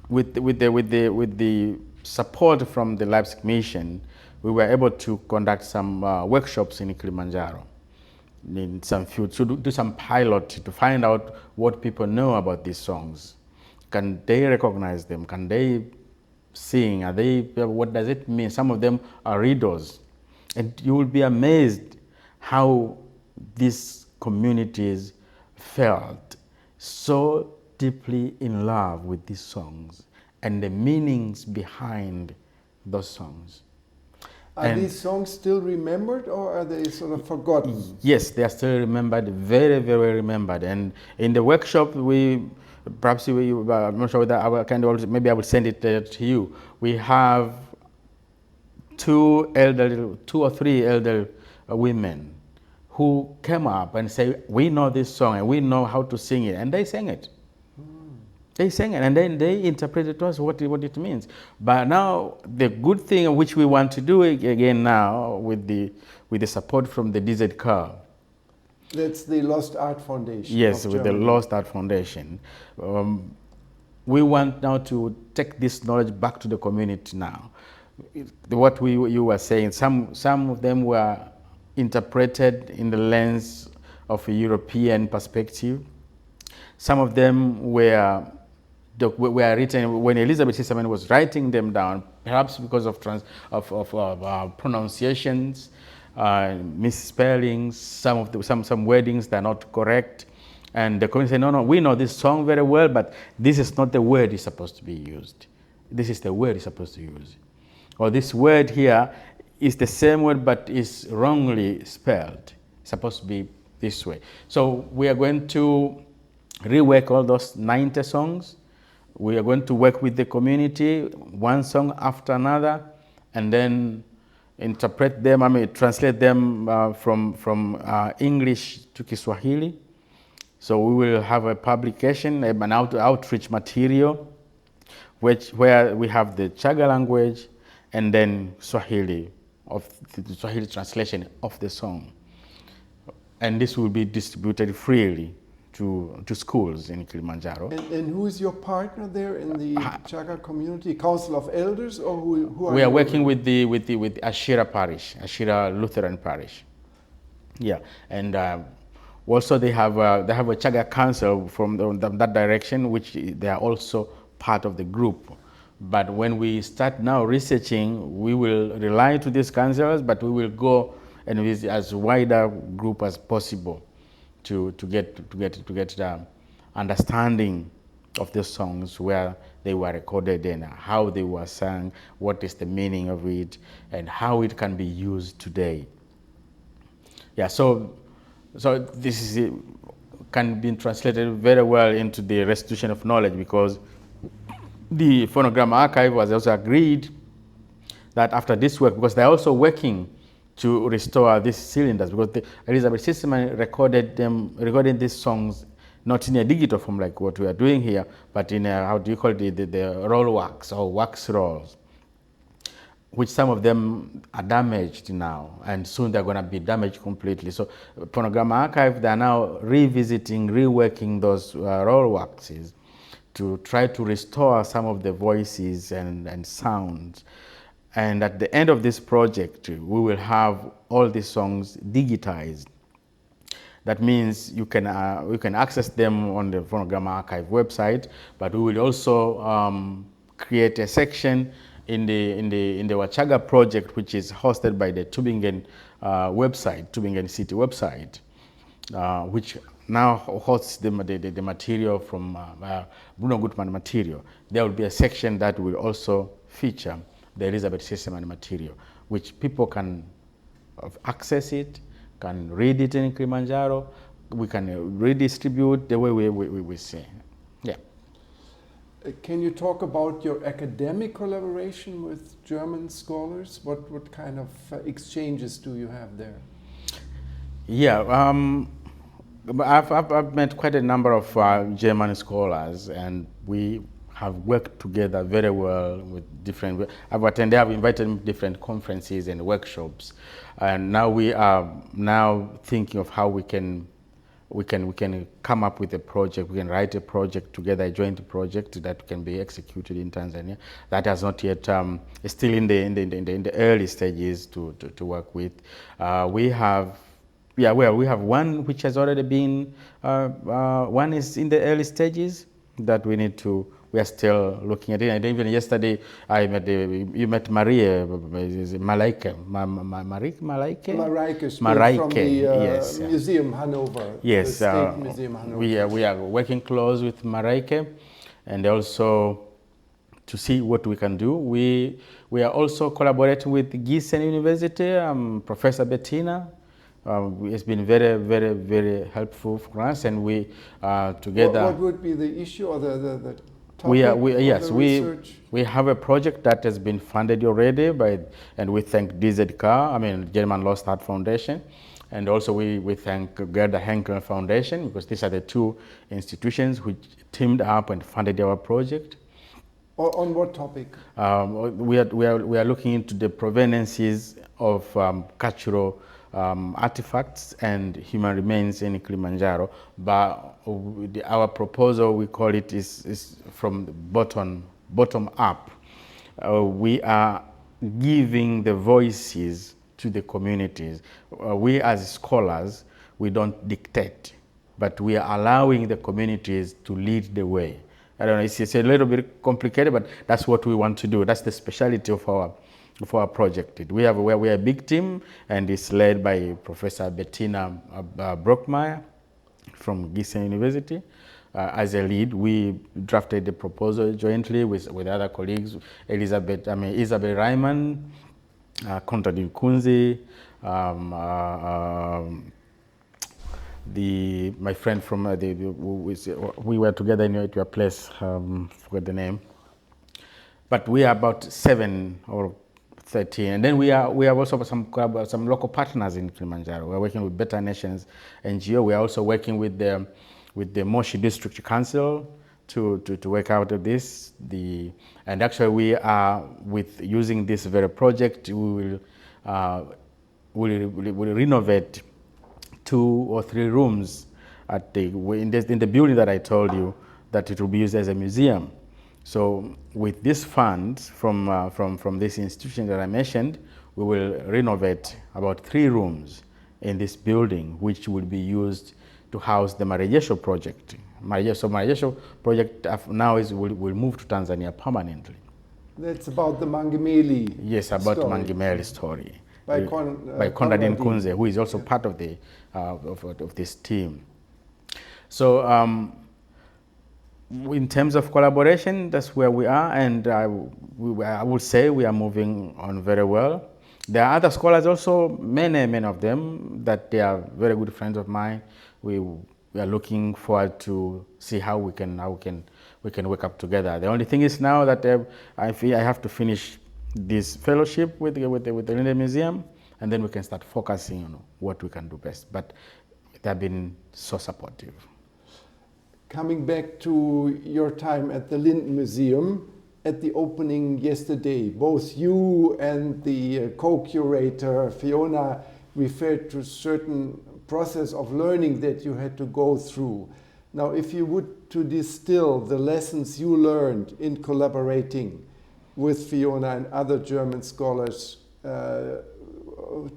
with the support from the Leipzig Mission, we were able to conduct some workshops in Kilimanjaro, in some field, to do some pilot to find out what people know about these songs. Can they recognize them? Can they sing? What does it mean? Some of them are readers. And you will be amazed how these communities felt so deeply in love with these songs and the meanings behind those songs. Are these songs still remembered, or are they sort of forgotten? Yes, they are still remembered, very, very remembered. And in the workshop, I'm not sure whether maybe I will send it to you. We have two or three elder women who came up and say, we know this song and we know how to sing it. And they sang it. They sang it, and then they interpreted to us what it means. But now, the good thing which we want to do again now with the support from the DZK. That's the Lost Art Foundation. Yes, with the Lost Art Foundation. we want now to take this knowledge back to the community now. What you were saying, some of them were interpreted in the lens of a European perspective. Some of them were written when Elizabeth Sissaman was writing them down, perhaps because of pronunciations, misspellings, some wordings that are not correct. And the community said, no, we know this song very well, but this is not the word it's supposed to be used. This is the word it's supposed to use. Or this word here is the same word, but is wrongly spelled. It's supposed to be this way. So we are going to rework all those 90 songs. We are going to work with the community, one song after another, and then interpret them, translate them from English to Kiswahili. So we will have a publication, an outreach material, where we have the Chaga language and then Swahili, of the Swahili translation of the song. And this will be distributed freely to schools in Kilimanjaro. And who is your partner there in the Chaga community? Council of Elders, or who are we are you working with Ashira Parish, Ashira Lutheran Parish. Yeah, and also they have a Chaga council from that direction, which they are also part of the group. But when we start now researching, we will rely to these councillors, but we will go and with as wider group as possible to get the understanding of the songs, where they were recorded and how they were sung, what is the meaning of it, and how it can be used today. Yeah, so this can be translated very well into the restitution of knowledge, because the Phonogram Archive was also agreed that after this work, because they're also working to restore these cylinders, because Elizabeth Sissaman recorded these songs not in a digital form like what we are doing here, but in a, how do you call it, the roll wax or wax rolls, which some of them are damaged now, and soon they're going to be damaged completely. So Phonogram Archive, they are now revisiting, reworking those roll waxes to try to restore some of the voices and sounds. And at the end of this project, we will have all these songs digitized. That means you can access them on the Phonogram Archive website, but we will also create a section in the Wachaga project, which is hosted by the Tübingen website, Tübingen City website, which now hosts the material from Bruno Gutmann material. There will be a section that will also feature the Elizabeth Sissaman material, which people can access it, can read it in Kilimanjaro. We can redistribute the way we say. Yeah. Can you talk about your academic collaboration with German scholars? What kind of exchanges do you have there? Yeah, I've met quite a number of German scholars, and we have worked together very well with different. I've invited them to different conferences and workshops, and now we are thinking of how we can come up with a project. We can write a project together, a joint project that can be executed in Tanzania. That has not yet, it's still in the early stages to work with. We have one which has already been, one is in the early stages that we are still looking at it. And even yesterday, you met Maria, Malaike, from the yes, Museum Hanover. Yes, the State Museum Hanover. We are working close with Mareike, and also to see what we can do. We are also collaborating with Gießen University, Professor Bettina. It's been very, very, very helpful for us, and we together. What would be the issue or the topic we have a project that has been funded already and we thank DZK, German Lost Art Foundation, and also we thank Gerda Henkel Foundation, because these are the two institutions which teamed up and funded our project. On what topic? We are looking into the provenances of cultural artifacts and human remains in Kilimanjaro. But our proposal, we call it, is from the bottom up. We are giving the voices to the communities. We as scholars, we don't dictate, but we are allowing the communities to lead the way. I don't know, it's a little bit complicated, but that's what we want to do. That's the specialty of our project. We are a big team, and it's led by Professor Bettina Brockmeyer from Gießen University. As a lead, we drafted the proposal jointly with other colleagues, Isabel Reimann, Konradin Kunze, my friend from we were together in your place, forgot the name, but we are about 7 or 13, and then we have also some local partners in Kilimanjaro. We are working with Better Nations NGO. We are also working with the Moshi District Council to work out of this. And actually we are using this very project. We will renovate 2 or 3 rooms in the building that I told you that it will be used as a museum. So with this fund from this institution that I mentioned, we will renovate about 3 rooms in this building, which will be used to house the Marejesho project. Marejesho project now will move to Tanzania permanently. That's about the Mangemeli. Yes, about story. Mangemeli story. By Konradin Kunze, who is also part of the of this team. So in terms of collaboration, that's where we are, and I would say we are moving on very well. There are other scholars also, many of them, that they are very good friends of mine. We are looking forward to see how we can work up together. The only thing is now that I feel I have to finish this fellowship with the Linde Museum, and then we can start focusing on what we can do best. But they have been so supportive. Coming back to your time at the Linden Museum, at the opening yesterday, both you and the co-curator Fiona referred to certain process of learning that you had to go through. Now, if you would to distill the lessons you learned in collaborating with Fiona and other German scholars,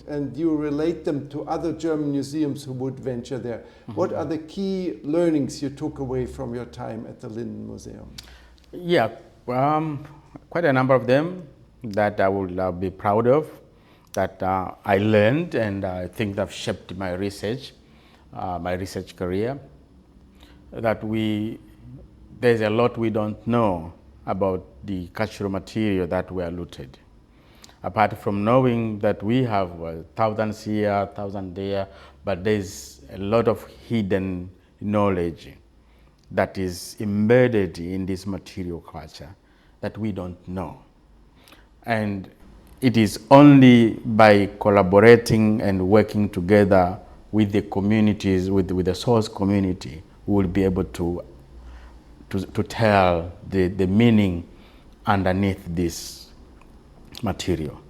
and you relate them to other German museums who would venture there, what are the key learnings you took away from your time at the Linden Museum? Yeah, quite a number of them that I will be proud of, that I learned, and I think that shaped my research career. That there's a lot we don't know about the cultural material that were looted. Apart from knowing that we have thousands here, thousands there, but there's a lot of hidden knowledge that is embedded in this material culture that we don't know. And it is only by collaborating and working together with the communities, with the source community, we will be able to tell the meaning underneath this material.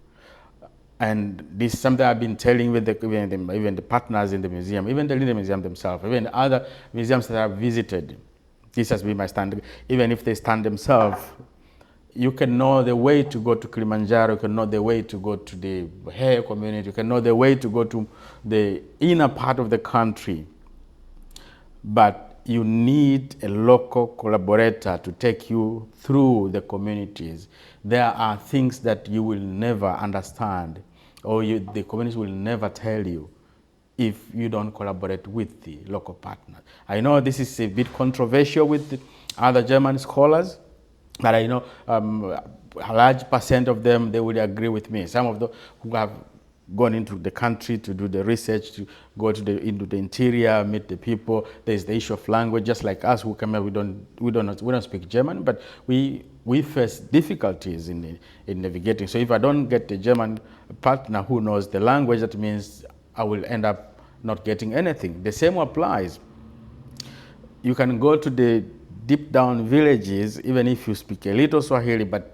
And this is something I've been telling with even the partners in the museum, even the Linden Museum themselves, even other museums that I've visited. This has been my stand. Even if they stand themselves, you can know the way to go to Kilimanjaro, you can know the way to go to the Hair community, you can know the way to go to the inner part of the country. But you need a local collaborator to take you through the communities. There are things that you will never understand, or the communities will never tell you if you don't collaborate with the local partners. I know this is a bit controversial with other German scholars, but I know a large percent of them, they will agree with me. Some of them who have gone into the country to do the research, to go into the interior, meet the people. There's the issue of language. Just like us who come here, we don't speak German, but we face difficulties in navigating. So if I don't get a German partner who knows the language, that means I will end up not getting anything. The same applies. You can go to the deep down villages, even if you speak a little Swahili, but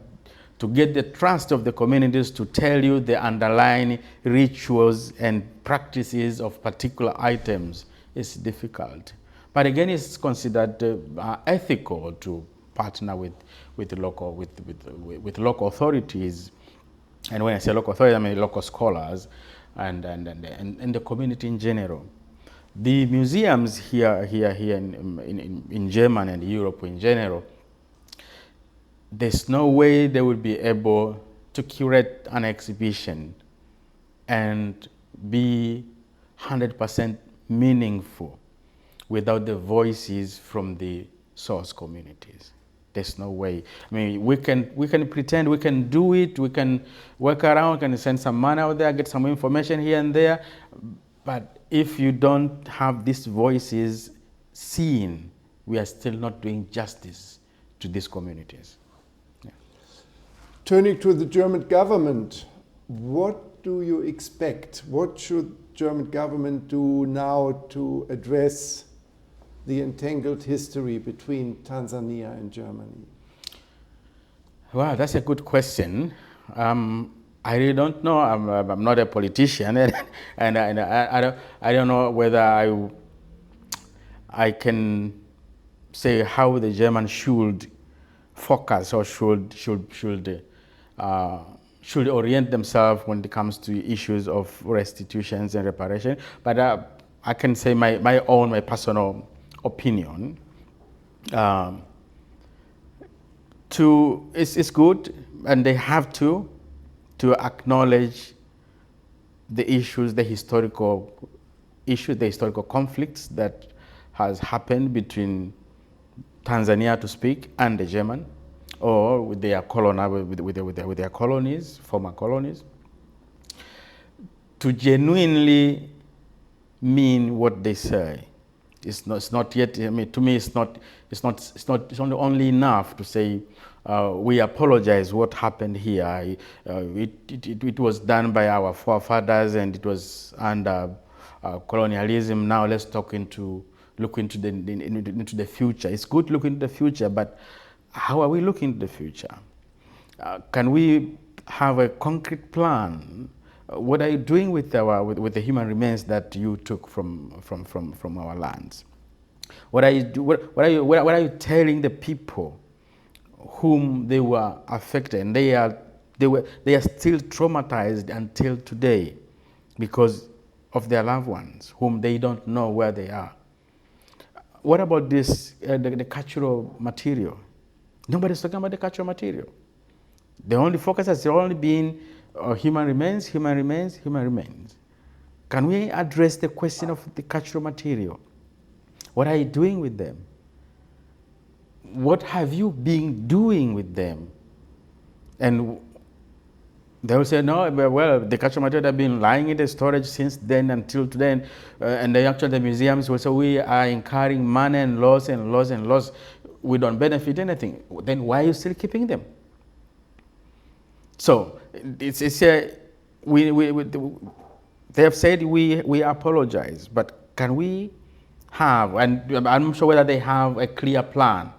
to get the trust of the communities to tell you the underlying rituals and practices of particular items is difficult. But again, it's considered ethical to partner with local authorities. And when I say local authorities, I mean local scholars and the community in general. The museums here in Germany and Europe in general, there's no way they would be able to curate an exhibition and be 100% meaningful without the voices from the source communities. There's no way. I mean, we can pretend we can do it, we can work around, can send some money out there, get some information here and there, but if you don't have these voices seen, we are still not doing justice to these communities. Turning to the German government, what do you expect? What should German government do now to address the entangled history between Tanzania and Germany? Well, that's a good question. I really don't know. I'm not a politician, and I don't know whether I can say how the Germans should focus or should orient themselves when it comes to issues of restitutions and reparation. But I can say my personal opinion. It's good, and they have to acknowledge the issues, the historical conflicts that has happened between Tanzania, to speak, and the German, or with their colonies, former colonies, to genuinely mean what they say. It's not yet. I mean, to me, it's not only enough to say we apologize what happened here. It was done by our forefathers, and it was under colonialism. Now let's look into the future. It's good to look into the future, but how are we looking into the future? Can we have a concrete plan? What are you doing with the human remains that you took from our lands? What are you telling the people whom they were affected? And they are still traumatized until today because of their loved ones whom they don't know where they are. What about this the cultural material? Nobody's talking about the cultural material. The only focus has only been human remains. Can we address the question of the cultural material? What are you doing with them? What have you been doing with them? And they will say, no, well, the cultural material have been lying in the storage since then until today. And the museums will say, we are incurring money and loss. We don't benefit anything. Then why are you still keeping them? So they have said we apologize, but can we have, and I'm not sure whether they have a clear plan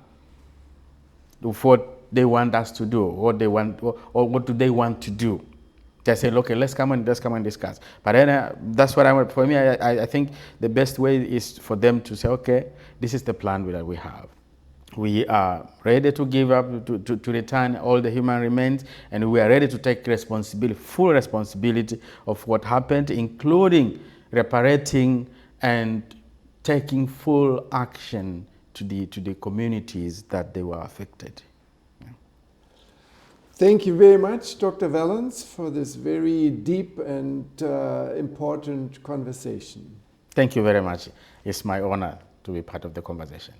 of what they want us to do, what they want, or what do they want to do. They say, okay, let's come and discuss. But then that's what I want. For me, I think the best way is for them to say, okay, this is the plan that we have. We are ready to give up, to return all the human remains, and we are ready to take full responsibility of what happened, including reparating and taking full action to the communities that they were affected. Yeah. Thank you very much, Dr. Valence, for this very deep and important conversation. Thank you very much. It's my honor to be part of the conversation.